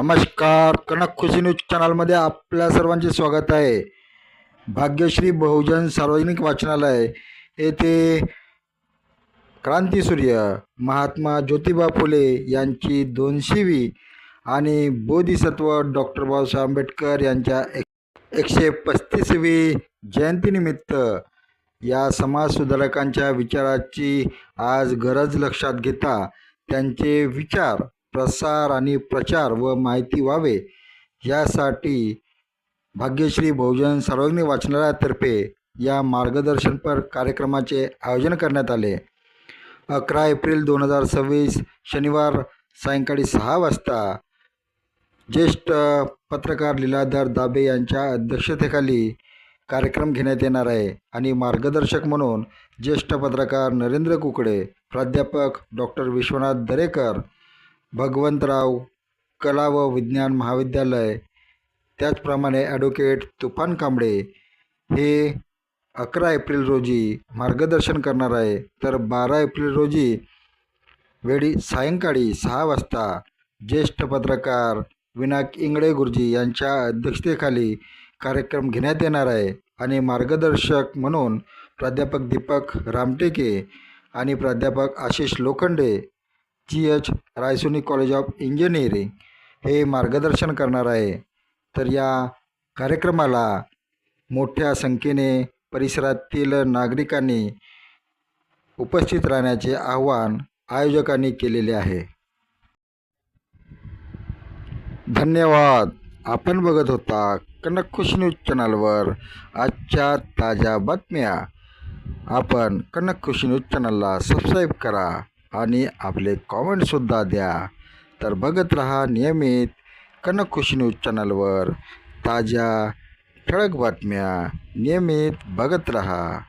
नमस्कार. कनक खुशी न्यूज चॅनलमध्ये आपल्या सर्वांचे स्वागत आहे. भाग्यश्री बहुजन सार्वजनिक वाचनालय येथे क्रांतीसूर्य महात्मा ज्योतिबा फुले यांची 200वी आणि बोधिसत्व डॉक्टर बाबासाहेब आंबेडकर यांच्या 135वी जयंतीनिमित्त या समाजसुधारकांच्या विचाराची आज गरज लक्षात घेता त्यांचे विचार प्रसार आणि प्रचार व माहिती व्हावे यासाठी भाग्यश्री बहुजन सार्वजनिक वाचनालयातर्फे या मार्गदर्शनपर कार्यक्रमाचे आयोजन करण्यात आले. 11 एप्रिल 2026 शनिवार सायंकाळी 6 वाजता ज्येष्ठ पत्रकार लीलाधर दाबे यांच्या अध्यक्षतेखाली कार्यक्रम घेण्यात येणार आहे आणि मार्गदर्शक म्हणून ज्येष्ठ पत्रकार नरेंद्र कुकडे, प्राध्यापक डॉक्टर विश्वनाथ दरेकर, भगवंतराव कला व विज्ञान महाविद्यालय, त्याचप्रमाणे ॲडव्होकेट तुफान कांबळे हे 11 एप्रिल रोजी मार्गदर्शन करणार आहे. तर 12 एप्रिल रोजी सायंकाळी 6 वाजता ज्येष्ठ पत्रकार विनायक इंगळे गुरुजी यांच्या अध्यक्षतेखाली कार्यक्रम घेण्यात येणार आहे आणि मार्गदर्शक म्हणून प्राध्यापक दीपक रामटेके आणि प्राध्यापक Ashish Lokhande GH Raisoni college of engineering हे मार्गदर्शन करणार आहे. तर या कार्यक्रमाला मोठ्या संख्येने परिसरातील नागरिकांनी उपस्थित राहण्याचे आवाहन आयोजकांनी केलेले आहे. धन्यवाद. आपण बघत होता कनक खुशी न्यूज चॅनलवर आजच्या ताज्या बातम्या. आपण कनक खुशी न्यूज चॅनलला सबस्क्राईब करा आणि आपले कॉमेंटसुद्धा द्या. तर बघत रहा नियमित कनक खुशी न्यूज चॅनलवर ताज्या ठळक बातम्या. नियमित बघत रहा.